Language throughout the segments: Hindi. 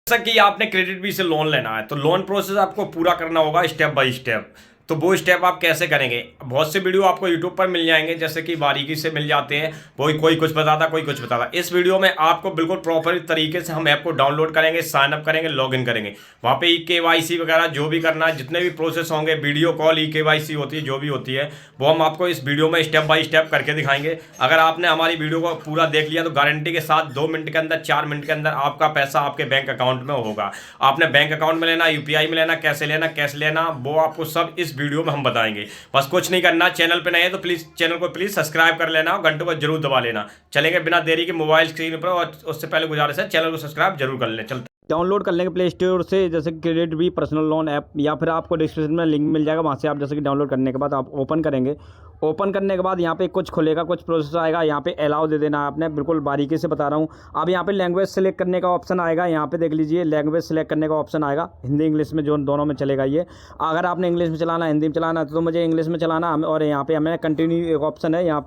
जैसा कि आपने क्रेडिट बी से लोन लेना है तो लोन प्रोसेस आपको पूरा करना होगा स्टेप बाय स्टेप। तो वो स्टेप आप कैसे करेंगे, बहुत से वीडियो आपको यूट्यूब पर मिल जाएंगे, जैसे कि बारीकी से मिल जाते हैं। कोई कुछ बताता, कोई कुछ बताता। इस वीडियो में आपको बिल्कुल प्रॉपर तरीके से हम ऐप को डाउनलोड करेंगे, साइन अप करेंगे, लॉगिन करेंगे। वहाँ पे KYC वगैरह जो भी करना है, जितने भी प्रोसेस होंगे, वीडियो कॉल KYC होती है, जो भी होती है वो हम आपको इस वीडियो में स्टेप बाय स्टेप करके दिखाएंगे। अगर आपने हमारी वीडियो को पूरा देख लिया तो गारंटी के साथ 2 मिनट के अंदर, 4 मिनट के अंदर आपका पैसा आपके बैंक अकाउंट में होगा। आपने बैंक अकाउंट में लेना, UPI में लेना, कैसे लेना, कैसे लेना, वो आपको सब इस वीडियो में हम बताएंगे। बस कुछ नहीं करना, चैनल पे नए हैं तो प्लीज चैनल को सब्सक्राइब कर लेना और घंटों को जरूर दबा लेना। चलेंगे बिना देरी के मोबाइल स्क्रीन पर, और उससे पहले गुजारिश है चैनल को सब्सक्राइब जरूर कर लें। चलते डाउनलोड कर लेंगे प्ले स्टोर से, जैसे कि CreditBee personal loan app, या फिर आपको डिस्क्रिप्शन में लिंक मिल जाएगा, वहाँ से आप जैसे कि डाउनलोड करने के बाद आप ओपन करेंगे। ओपन करने के बाद यहाँ पे कुछ खुलेगा, कुछ प्रोसेस आएगा। यहाँ पे अलाउ दे देना है आपने, बिल्कुल बारीकी से बता रहा हूँ। अब यहाँ पे लैंग्वेज सेलेक्ट करने का ऑप्शन आएगा। यहाँ पे देख लीजिए, लैंग्वेज सेलेक्ट करने का ऑप्शन आएगा, हिंदी इंग्लिश में, जो दोनों में चलेगा ये। अगर आपने इंग्लिश में चलाना, हिंदी में चलाना तो मुझे इंग्लिश में चलाना। और यहाँ पे हमें कंटिन्यू एक ऑप्शन है, यहाँ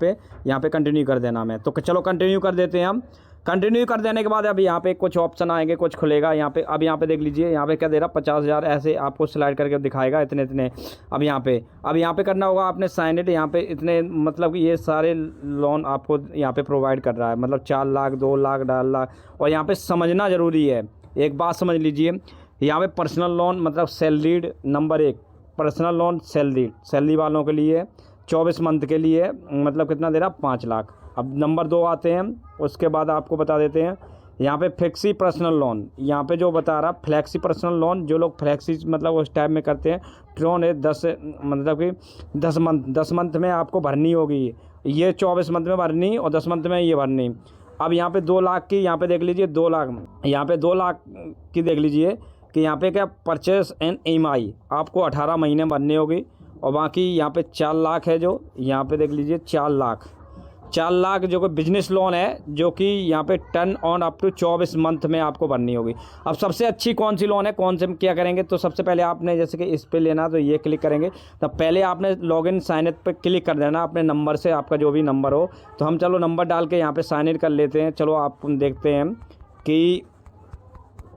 पे कंटिन्यू कर देना हमें। तो चलो कंटिन्यू कर देते हैं हम। कंटिन्यू कर देने के बाद अब यहाँ पे कुछ ऑप्शन आएंगे, कुछ खुलेगा यहाँ पे। अब यहाँ पे देख लीजिए, यहाँ पे क्या दे रहा, 50,000 ऐसे आपको स्लाइड करके दिखाएगा, इतने इतने। अब यहाँ पे करना होगा आपने साइन इट। यहाँ पे इतने, मतलब कि ये सारे लोन आपको यहाँ पे प्रोवाइड कर रहा है, मतलब 4 लाख, 2 लाख, 2.5 लाख। और यहाँ पे समझना ज़रूरी है, एक बात समझ लीजिए। यहाँ पे पर्सनल लोन मतलब salaried, number 1 personal loan salary वालों के लिए 24 मंथ के लिए, मतलब कितना दे रहा, 5 लाख। अब नंबर 2 आते हैं, उसके बाद आपको बता देते हैं यहाँ पे फ्लेक्सी पर्सनल लोन। यहाँ पे जो बता रहा फ्लेक्सी पर्सनल लोन, जो लोग फ्लेक्सी मतलब उस टाइप में करते हैं, ट्रोन है 10, मतलब कि 10 मंथ में आपको भरनी होगी। ये 24 मंथ में भरनी और 10 मंथ में ये भरनी। अब यहाँ पे 2 लाख की, यहाँ पे देख लीजिए 2 लाख, यहाँ पे 2 लाख की देख लीजिए कि यहाँ पे क्या परचेस एंड EMI आपको 18 महीने भरनी होगी। और बाकी यहाँ पे 4 लाख है, जो यहाँ पे देख लीजिए 4 लाख जो कि बिजनेस लोन है, जो कि यहाँ पे turn on up to 24 month में आपको भरनी होगी। अब सबसे अच्छी कौन सी लोन है, कौन से क्या करेंगे, तो सबसे पहले आपने जैसे कि इस पे लेना, तो ये क्लिक करेंगे। तो पहले आपने लॉगिन साइन इन पे क्लिक कर देना अपने नंबर से, आपका जो भी नंबर हो। तो हम चलो नंबर डाल के यहाँ पे साइन इन कर लेते हैं। चलो आप देखते हैं कि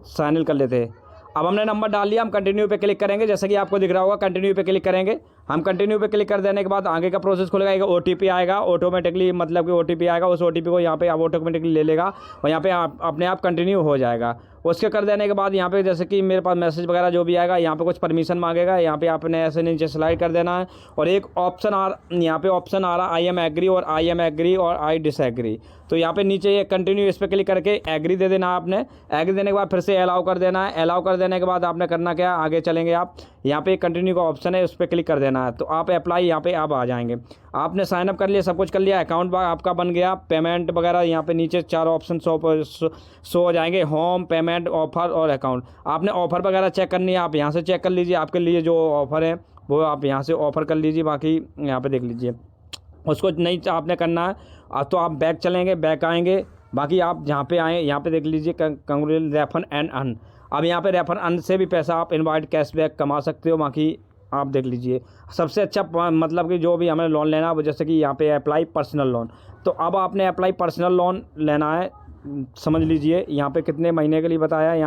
साइन इन कर लेते हैं। अब हमने नंबर डाल लिया, हम कंटिन्यू पे क्लिक करेंगे। जैसे कि आपको दिख रहा होगा, कंटिन्यू पे क्लिक करेंगे। हम कंटिन्यू पे क्लिक कर देने के बाद आगे का प्रोसेस खुलेगा। एक OTP आएगा ऑटोमेटिकली, मतलब कि OTP आएगा, उस OTP को यहाँ पे आप ऑटोमेटिकली ले लेगा और यहाँ पे अपने आप कंटिन्यू हो जाएगा। उसके कर देने के बाद यहाँ पे जैसे कि मेरे पास मैसेज वगैरह जो भी आएगा, यहाँ पे कुछ परमिशन मांगेगा, यहाँ पे आपने ऐसे नीचे स्लाइड कर देना है। और एक ऑप्शन यहाँ पे ऑप्शन आ रहा, I am agree और I am agree और I disagree। तो यहाँ पे नीचे ये कंटिन्यू, इस पर क्लिक करके एग्री दे देना आपने। एग्री देने के बाद फिर से अलाउ कर देना है। अलाउ कर देने के बाद आपने करना क्या, आगे चलेंगे आप, यहाँ पे कंटिन्यू का ऑप्शन है, उस पर क्लिक कर देना है। तो आप अप्लाई, यहाँ पे आप आ जाएंगे। आपने साइन अप कर लिया, सब कुछ कर लिया, अकाउंट आपका बन गया। पेमेंट वगैरह यहाँ पे नीचे 4 ऑप्शन शो हो जाएंगे, होम, पेमेंट, ऑफर और अकाउंट। आपने ऑफर वगैरह चेक करनी है, आप यहाँ से चेक कर लीजिए। आपके लिए जो ऑफ़र है वो आप यहाँ से ऑफ़र कर लीजिए। बाकी यहाँ पे देख लीजिए, उसको नहीं आपने करना है तो आप बैक चलेंगे, बैक आएंगे। बाकी आप जहाँ पे आएँ, यहाँ पे देख लीजिए कंग्रेचुलेशन रेफर एंड अर्न। अब यहाँ पे रेफर अर्न से भी पैसा आप इनवाइट कैशबैक कमा सकते हो। बाकी आप देख लीजिए सबसे अच्छा, मतलब कि जो भी हमें लोन लेना है वो, जैसे कि यहाँ पे अप्लाई पर्सनल लोन। तो अब आपने अप्लाई पर्सनल लोन लेना है, समझ लीजिए यहाँ पे कितने महीने के लिए बताया है।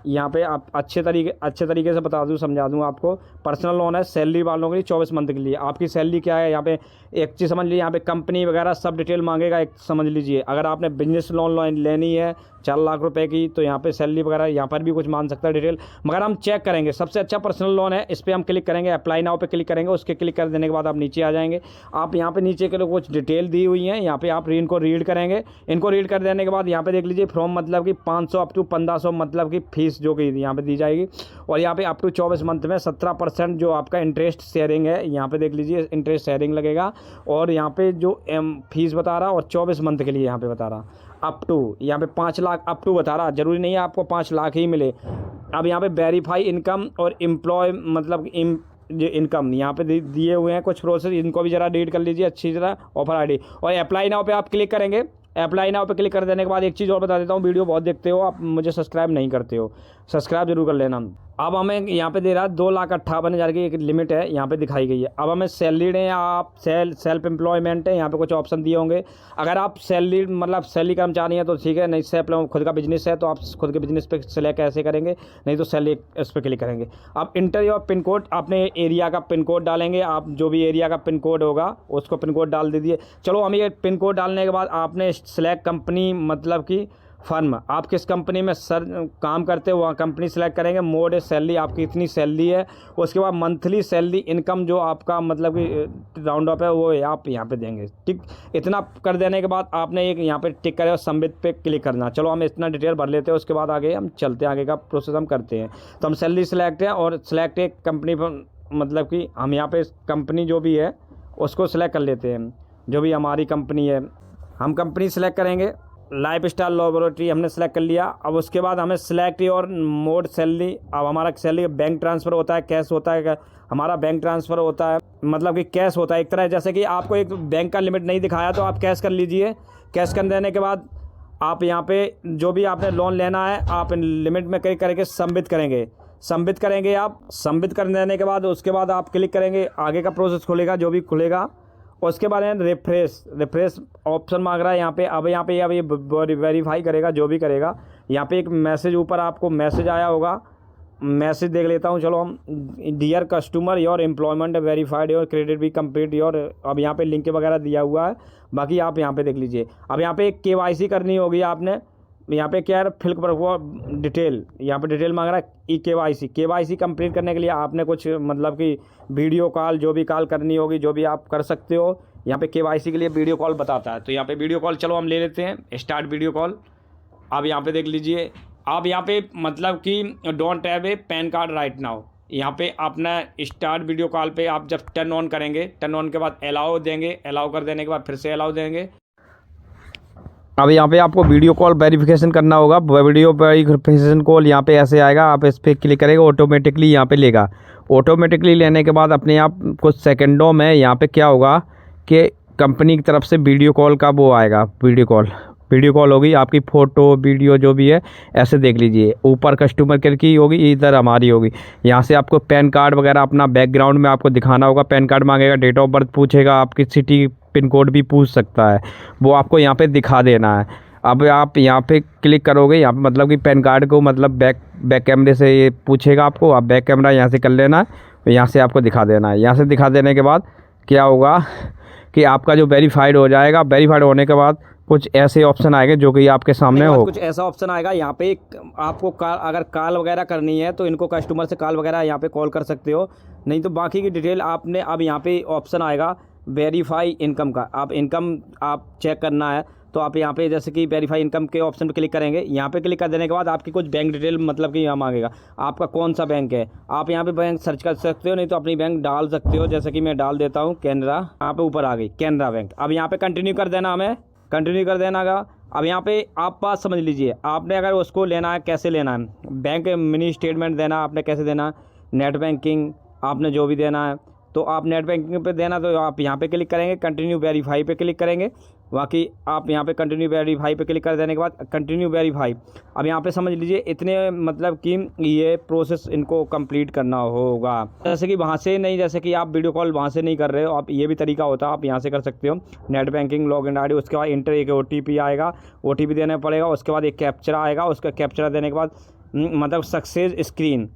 यहाँ पे आप अच्छे तरीके से बता दूँ, समझा दूँ आपको। पर्सनल लोन है सैलरी वालों के लिए, 24 मंथ के लिए। आपकी सैलरी क्या है, यहाँ पे एक चीज़ समझ लीजिए, यहाँ पे कंपनी वगैरह सब डिटेल मांगेगा, एक समझ लीजिए। अगर आपने बिजनेस लोन लेनी है 4 लाख रुपए की, तो यहाँ पे सैलरी वगैरह यहाँ पर भी कुछ मांग सकता है डिटेल, मगर हम चेक करेंगे। सबसे अच्छा पर्सनल लोन है, इस पर हम क्लिक करेंगे, अप्लाई नाउ पे क्लिक करेंगे। उसके क्लिक कर देने के बाद आप नीचे आ जाएंगे। आप यहाँ पे नीचे के लिए कुछ डिटेल दी हुई हैं, यहाँ पे आप इनको रीड करेंगे। इनको रीड कर देने के बाद यहाँ पे देख लीजिए फ्रॉम, मतलब कि 500 अप टू 1500, मतलब कि फीस जो कि यहाँ पे दी जाएगी। और यहाँ पे अप टू 24 मंथ में 17% जो आपका इंटरेस्ट शेयरिंग है, यहाँ पे देख लीजिए इंटरेस्ट शेयरिंग लगेगा। और यहाँ पे जो फीस बता रहा, और 24 मंथ के लिए यहाँ पे बता रहा अप टू, यहाँ पे 5 लाख अप टू बता रहा। ज़रूरी नहीं है आपको 5 लाख ही मिले। अब यहाँ पे वेरीफाई इनकम और एम्प्लॉय, मतलब जो इनकम यहाँ पे दिए हुए हैं कुछ प्रोसेस, इनको भी ज़रा रीड कर लीजिए अच्छी तरह। ऑफर ID और अप्लाई नाउ पे आप क्लिक करेंगे। अप्लाई नाउ पे क्लिक कर देने के बाद एक चीज़ और बता देता हूँ, वीडियो बहुत देखते हो आप, मुझे सब्सक्राइब नहीं करते हो। सब्सक्राइब जरूर कर लेना। अब हमें यहाँ पे दे रहा है 2,58,000 की एक लिमिट है यहाँ पे दिखाई गई है। अब हमें सैलरीड है या आप सेल्फ एम्प्लॉयमेंट है, यहाँ पे कुछ ऑप्शन दिए होंगे। अगर आप सैलरी मतलब सैलरी कर्मचारी हैं तो ठीक है, नहीं सेल्फ खुद का बिजनेस है तो आप खुद के बिजनेस पे सेलेक्ट कैसे करेंगे, नहीं तो सैलरी इस पर क्लिक करेंगे। अब इंटर योर पिन कोड, अपने एरिया का पिन कोड डालेंगे। आप जो भी एरिया का पिन कोड होगा उसको पिन कोड डाल दीजिए। चलो हम ये पिन कोड डालने के बाद आपने सेलेक्ट कंपनी मतलब कि फर्म, आप किस कंपनी में सर काम करते हो वहाँ कंपनी सेलेक्ट करेंगे। मोड है सैलरी, आपकी इतनी सैलरी है। उसके बाद मंथली सैलरी इनकम जो आपका मतलब कि राउंड अप है वो आप यहाँ पे देंगे। ठीक, इतना कर देने के बाद आपने एक यहाँ पे टिक करे और सबमिट पे क्लिक करना। चलो हम इतना डिटेल भर लेते हैं, उसके बाद आगे हम चलते हैं, आगे का प्रोसेस हम करते हैं। तो हम सैलरी सेलेक्ट है और सिलेक्ट एक कंपनी पर मतलब कि हम यहाँ पे कंपनी जो भी है उसको सिलेक्ट कर लेते हैं, जो भी हमारी कंपनी है हम कंपनी सेलेक्ट करेंगे। लाइफ स्टाइल लैबोरेटरी हमने सेलेक्ट कर लिया। अब उसके बाद हमें सिलेक्ट और मोड सैलरी। अब हमारा सैलरी बैंक ट्रांसफ़र होता है, कैश होता है, हमारा बैंक ट्रांसफ़र होता है मतलब कि कैश होता है एक तरह। जैसे कि आपको एक बैंक का लिमिट नहीं दिखाया तो आप कैश कर लीजिए। कैश कर देने के बाद आप यहाँ पे जो भी आपने लोन लेना है आप लिमिट में क्लिक करके सबमिट करेंगे। सबमिट करेंगे आप, सबमिट कर देने के बाद उसके बाद आप क्लिक करेंगे, आगे का प्रोसेस खुलेगा जो भी खुलेगा। उसके बाद में रिफ्रेश ऑप्शन मांग रहा है यहाँ पे। अब यहाँ पे ये वेरीफाई करेगा जो भी करेगा। यहाँ पे एक मैसेज ऊपर आपको मैसेज आया होगा, मैसेज देख लेता हूँ। चलो हम, dear customer your employment verified your credit भी कंप्लीट योर। अब यहाँ पे लिंक वगैरह दिया हुआ है, बाकी आप यहाँ पे देख लीजिए। अब यहाँ पे एक KYC करनी होगी आपने। यहाँ पे क्या है, फिल पर वो डिटेल, यहाँ पे डिटेल मांग रहा है KYC कंप्लीट करने के लिए आपने कुछ मतलब कि वीडियो कॉल जो भी कॉल करनी होगी, जो भी आप कर सकते हो। यहाँ पे KYC के लिए वीडियो कॉल बताता है, तो यहाँ पे वीडियो कॉल चलो हम ले लेते हैं, स्टार्ट वीडियो कॉल। अब यहाँ पे देख लीजिए, आप यहाँ पे मतलब कि don't have a pan card right now, यहाँ पे अपना स्टार्ट वीडियो कॉल पे आप जब टर्न ऑन करेंगे, टर्न ऑन के बाद अलाउ देंगे, अलाउ कर देने के बाद फिर से अलाउ देंगे। अब यहाँ पे आपको वीडियो कॉल वेरिफिकेशन करना होगा। वीडियो वेरिफिकेशन कॉल यहाँ पे ऐसे आएगा, आप इस पर क्लिक करेंगे, ऑटोमेटिकली यहाँ पे लेगा। ऑटोमेटिकली लेने के बाद अपने आप कुछ सेकंडों में यहाँ पे क्या होगा कि कंपनी की तरफ से वीडियो कॉल का वो आएगा। वीडियो कॉल होगी, आपकी फ़ोटो वीडियो जो भी है ऐसे देख लीजिए। ऊपर कस्टमर केयर की होगी, इधर हमारी होगी। यहाँ से आपको पैन कार्ड वगैरह अपना बैकग्राउंड में आपको दिखाना होगा। पैन कार्ड मांगेगा, डेट ऑफ बर्थ पूछेगा, आपकी सिटी पिन कोड भी पूछ सकता है, वो आपको यहाँ पे दिखा देना है। अब आप यहाँ पे क्लिक करोगे, यहाँ पे मतलब कि पैन कार्ड को मतलब बैक कैमरे से ये पूछेगा आपको, आप बैक कैमरा यहाँ से कर लेना है, यहाँ से आपको दिखा देना है। यहाँ से दिखा देने के बाद क्या होगा कि आपका जो वेरीफाइड हो जाएगा। वेरीफाइड होने के बाद कुछ ऐसे ऑप्शन आएंगे जो कि आपके सामने हो, कुछ ऐसा ऑप्शन आएगा यहाँ पे। आपको अगर कॉल वगैरह करनी है तो इनको कस्टमर से कॉल वगैरह यहाँ पे कॉल कर सकते हो, नहीं तो बाकी की डिटेल आपने। अब यहाँ पे ऑप्शन आएगा वेरीफाई इनकम का, आप इनकम आप चेक करना है तो आप यहाँ पे जैसे कि वेरीफाई इनकम के ऑप्शन पे क्लिक करेंगे। यहाँ पे क्लिक कर देने के बाद आपकी कुछ बैंक डिटेल मतलब कि यहाँ मांगेगा, आपका कौन सा बैंक है। आप यहाँ पे बैंक सर्च कर सकते हो, नहीं तो अपनी बैंक डाल सकते हो। जैसे कि मैं डाल देता हूँ कैनरा, यहाँ पे ऊपर आ गई कैनरा बैंक। अब यहाँ पे कंटिन्यू कर देना, हमें कंटिन्यू कर देना का। अब यहाँ पे आप बात समझ लीजिए, आपने अगर उसको लेना है कैसे लेना है, बैंक मिनी स्टेटमेंट देना आपने कैसे देना, नेट बैंकिंग आपने जो भी देना है तो आप नेट बैंकिंग पे देना, तो आप यहाँ पे क्लिक करेंगे, कंटिन्यू वेरीफाई पे क्लिक करेंगे। बाकी आप यहाँ पे कंटिन्यू वेरीफाई पे क्लिक कर देने के बाद कंटिन्यू वेरीफाई। अब यहाँ पे समझ लीजिए इतने मतलब कि ये प्रोसेस इनको कंप्लीट करना होगा। जैसे कि वहाँ से नहीं, जैसे कि आप वीडियो कॉल वहाँ से नहीं कर रहे हो, आप ये भी तरीका होता है, आप यहाँ से कर सकते हो। नेट बैंकिंग लॉगिन आईडी, उसके बाद इंटर एक OTP आएगा, OTP देना पड़ेगा। उसके बाद एक कैप्चरा आएगा, उसका कैप्चरा देने के बाद मतलब सक्सेस स्क्रीन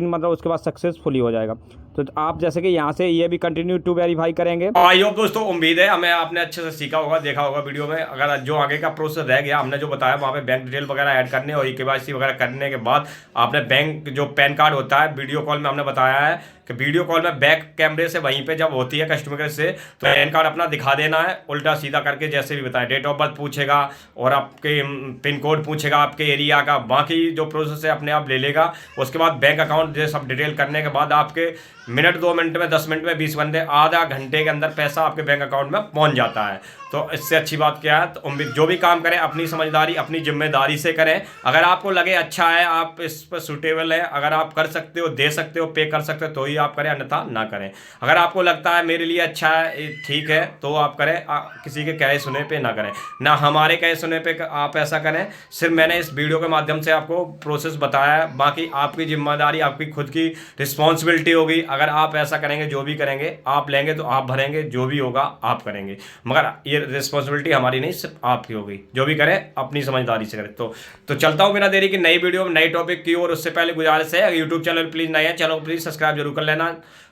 मतलब उसके बाद सक्सेसफुली हो जाएगा। तो आप जैसे कि यहाँ से ये भी कंटिन्यू टू वेरीफाई करेंगे। आई होप दोस्तों, उम्मीद है हमें आपने अच्छे से सीखा होगा, देखा होगा वीडियो में। अगर जो आगे का प्रोसेस रह गया, हमने जो बताया वहाँ पे बैंक डिटेल वगैरह ऐड करने और KYC वगैरह करने के बाद आपने बैंक जो पैन कार्ड होता है, वीडियो कॉल में हमने बताया है कि वीडियो कॉल में बैक कैमरे से वहीं पे जब होती है कस्टमर से, तो पैन कार्ड अपना दिखा देना है उल्टा सीधा करके, जैसे भी बताया। डेट ऑफ बर्थ पूछेगा और आपके पिन कोड पूछेगा आपके एरिया का, बाकी जो प्रोसेस है अपने आप ले लेगा। उसके बाद बैंक अकाउंट ये सब डिटेल करने के बाद आपके मिनट 2 मिनट में 10 मिनट में 20 घंटे आधा घंटे के अंदर पैसा आपके बैंक अकाउंट में पहुंच जाता है। तो इससे अच्छी बात क्या है, तो जो भी काम करें अपनी समझदारी अपनी जिम्मेदारी से करें। अगर आपको लगे अच्छा है, आप इस पर सुटेबल है, अगर आप कर सकते हो, दे सकते हो, पे कर सकते हो तो ही आप करें, अन्यथा ना करें। अगर आपको लगता है मेरे लिए अच्छा है, ठीक है, तो आप करें। किसी के कहे सुने पे ना करें, ना हमारे कहे सुने पे आप ऐसा करें। सिर्फ मैंने इस वीडियो के माध्यम से आपको प्रोसेस बताया है, बाकी आपकी जिम्मेदारी आपकी खुद की रिस्पॉन्सिबिलिटी होगी। अगर आप ऐसा करेंगे, जो भी करेंगे आप लेंगे तो आप भरेंगे, जो भी होगा आप करेंगे, मगर ये रिस्पॉन्सिबिलिटी हमारी नहीं, सिर्फ आपकी होगी। जो भी करें अपनी समझदारी से करें। तो चलता हूँ बिना देरी की नई वीडियो में नई टॉपिक की। और उससे पहले गुजारिश है, यूट्यूब चैनल प्लीज़ नए हैं, चैनल प्लीज़ सब्सक्राइब जरूर कर लेना।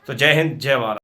तो जय हिंद, जय भारत।